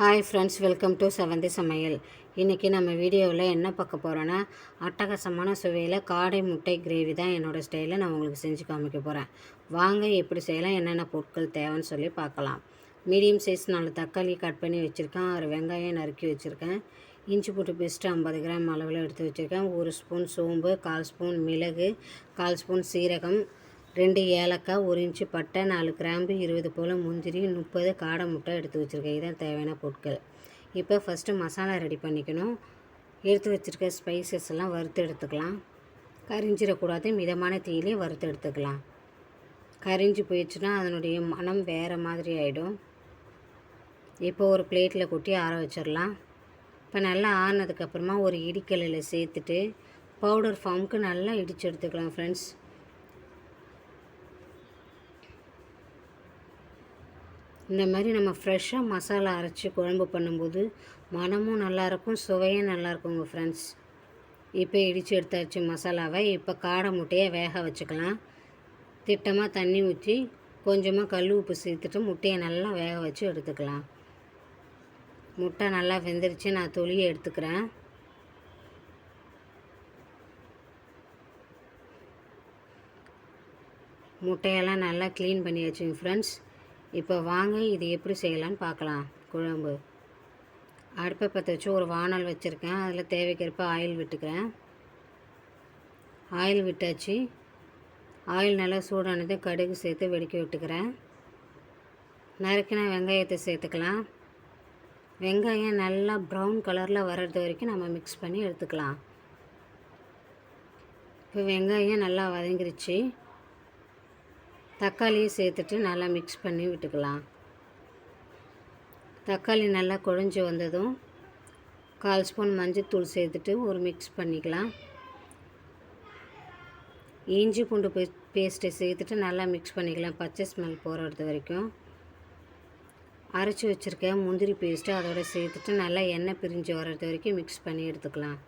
Hi friends, welcome to செவந்தி சமையல். இன்றைக்கி நம்ம வீடியோவில் என்ன பார்க்க போகிறோன்னா, அட்டகாசமான சுவையில் காடை முட்டை கிரேவி தான் என்னோடய ஸ்டைலில் நான் உங்களுக்கு செஞ்சு காமிக்க போகிறேன். வாங்க எப்படி செய்யலாம், என்னென்ன பொருட்கள் தேவைன்னு சொல்லி பார்க்கலாம். மீடியம் சைஸ் 4 தக்காளி கட் பண்ணி வச்சுருக்கேன், 6 வெங்காயம் நறுக்கி வச்சுருக்கேன், இஞ்சி பூண்டு பேஸ்ட்டு 50 கிராம் அளவில் எடுத்து வச்சுருக்கேன், 1 ஸ்பூன் சோம்பு, 1/4 ஸ்பூன் மிளகு, 1/4 ஸ்பூன் சீரகம், 2 ஏலக்காய், 1 இன்ச்சு பட்டை, 4 கிராம்பு, 20 போல் முந்திரி, 30 காடை முட்டை எடுத்து வச்சுருக்கேன். இதுதான் தேவையான பொருட்கள். இப்போ ஃபஸ்ட்டு மசாலா ரெடி பண்ணிக்கணும். எடுத்து வச்சுருக்க ஸ்பைசஸ் எல்லாம் வறுத்து எடுத்துக்கலாம். கரிஞ்சிடக்கூடாது, மிதமான தீயிலே வறுத்து எடுத்துக்கலாம். கரிஞ்சு போயிடுச்சுன்னா அதனுடைய மனம் வேறு மாதிரி ஆகிடும். இப்போ ஒரு பிளேட்டில் கொட்டி ஆற வச்சிடலாம். இப்போ நல்லா ஆறினதுக்கப்புறமா ஒரு இடிக்கல்லில் சேர்த்துட்டு பவுடர் ஃபார்முக்கு நல்லா இடித்து எடுத்துக்கலாம் ஃப்ரெண்ட்ஸ். இந்த மாதிரி நம்ம ஃப்ரெஷ்ஷாக மசாலா அரைச்சி குழம்பு பண்ணும்போது மனமும் நல்லாயிருக்கும், சுவையும் நல்லாயிருக்குங்க ஃப்ரெண்ட்ஸ். இப்போ இடித்து எடுத்தாச்சு மசாலாவை. இப்போ காடை முட்டையை வேக வச்சுக்கலாம். திட்டமாக தண்ணி ஊற்றி கொஞ்சமாக கல் உப்பு சேர்த்துட்டு முட்டையை நல்லா வேக வச்சு எடுத்துக்கலாம். முட்டை நல்லா வெந்துருச்சு, நான் தொலியை எடுத்துக்கிறேன். முட்டையெல்லாம் நல்லா க்ளீன் பண்ணி வச்சுங்க ஃப்ரெண்ட்ஸ். இப்போ வாங்க இது எப்படி செய்யலான்னு பார்க்கலாம். குழம்பு அடுப்பை பற்ற வச்சு ஒரு வானல் வச்சுருக்கேன். அதில் தேவைக்கிறப்ப ஆயில் விட்டுக்கிறேன். ஆயில் விட்டாச்சு. ஆயில் நல்லா சூடானது கடுகு சேர்த்து வெடிக்க விட்டுக்கிறேன். நறுக்கின வெங்காயத்தை சேர்த்துக்கலாம். வெங்காயம் நல்லா ப்ரௌன் கலரில் வர்றது வரைக்கும் நம்ம மிக்ஸ் பண்ணி எடுத்துக்கலாம். இப்போ வெங்காயம் நல்லா வதங்கிருச்சு. தக்காளியை சேர்த்துட்டு நல்லா மிக்ஸ் பண்ணி விட்டுக்கலாம். தக்காளி நல்லா குழஞ்சி வந்ததும் 1/4 ஸ்பூன் மஞ்சள்தூள் சேர்த்துட்டு ஒரு மிக்ஸ் பண்ணிக்கலாம். இஞ்சி பூண்டு பேஸ்ட்டை சேர்த்துட்டு நல்லா மிக்ஸ் பண்ணிக்கலாம், பச்சை ஸ்மெல் போகிறது வரைக்கும். அரைச்சி வச்சுருக்க முந்திரி பேஸ்ட்டு அதோட சேர்த்துட்டு நல்லா எண்ணெய் பிரிஞ்சு வர்றது வரைக்கும் மிக்ஸ் பண்ணி எடுத்துக்கலாம்.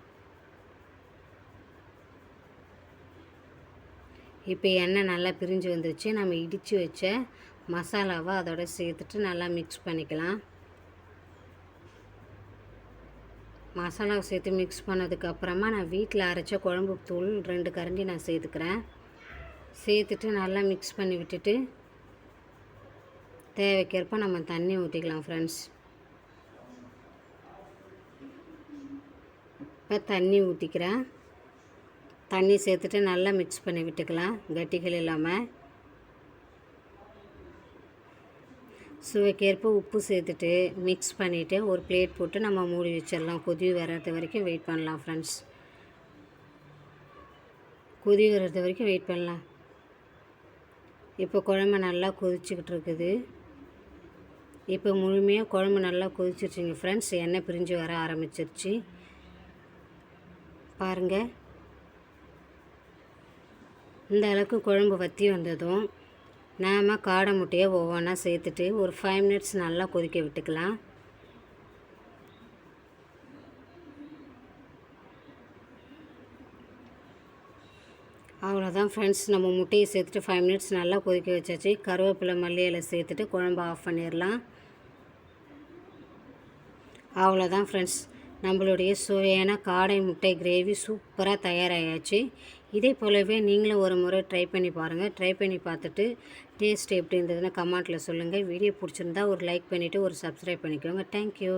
இப்போ எண்ணெய் நல்லா பிரிஞ்சு வந்துருச்சு. நம்ம இடித்து வச்ச மசாலாவை அதோட சேர்த்துட்டு நல்லா மிக்ஸ் பண்ணிக்கலாம். மசாலாவை சேர்த்து மிக்ஸ் பண்ணதுக்கப்புறமா நான் வீட்டில் அரைச்ச குழம்பு தூள் 2 கரண்டி நான் சேர்த்துக்கிறேன். சேர்த்துட்டு நல்லா மிக்ஸ் பண்ணி விட்டுட்டு தேவைக்கேற்ப நம்ம தண்ணி ஊற்றிக்கலாம் ஃப்ரெண்ட்ஸ். இப்போ தண்ணி ஊற்றிக்கிறேன். தண்ணி சேர்த்துட்டு நல்லா மிக்ஸ் பண்ணி விட்டுக்கலாம், கட்டிகள் இல்லாமல். சுவைக்கேற்ப உப்பு சேர்த்துட்டு மிக்ஸ் பண்ணிவிட்டு ஒரு பிளேட் போட்டு நம்ம மூடி வச்சிடலாம். கொதி வர்றது வரைக்கும் வெயிட் பண்ணலாம் ஃப்ரெண்ட்ஸ். கொதி வர்றது வரைக்கும் வெயிட் பண்ணலாம். இப்போ குழம்பு நல்லா கொதிச்சுக்கிட்டு இருக்குது. இப்போ முழுமையாக குழம்பு நல்லா கொதிச்சிருச்சுங்க ஃப்ரெண்ட்ஸ். எண்ணெய் பிரிஞ்சு வர ஆரம்பிச்சிருச்சு பாருங்கள். இந்த அளவுக்கு குழம்பு வற்றி வந்ததும் நாம் காடை முட்டையை ஒவ்வொன்றா சேர்த்துட்டு ஒரு 5 மினிட்ஸ் நல்லா கொதிக்க விட்டுக்கலாம். அவ்வளோதான் ஃப்ரெண்ட்ஸ், நம்ம முட்டையை சேர்த்துட்டு 5 மினிட்ஸ் நல்லா கொதிக்க வச்சாச்சு. கருவேப்பிலை மல்லி இலை சேர்த்துட்டு குழம்பு ஆஃப் பண்ணிடலாம். அவ்வளோதான் ஃப்ரெண்ட்ஸ், நம்மளுடைய சுவையான காடை முட்டை கிரேவி சூப்பராக தயாராகியாச்சு. இதே போலவே நீங்களும் ஒரு முறை ட்ரை பண்ணி பாருங்கள். ட்ரை பண்ணி பார்த்துட்டு டேஸ்ட் எப்படி இருந்ததுன்னு கமெண்ட்டில் சொல்லுங்கள். வீடியோ பிடிச்சிருந்தா ஒரு லைக் பண்ணிவிட்டு ஒரு சப்ஸ்கிரைப் பண்ணிக்கோங்க. தேங்க்யூ.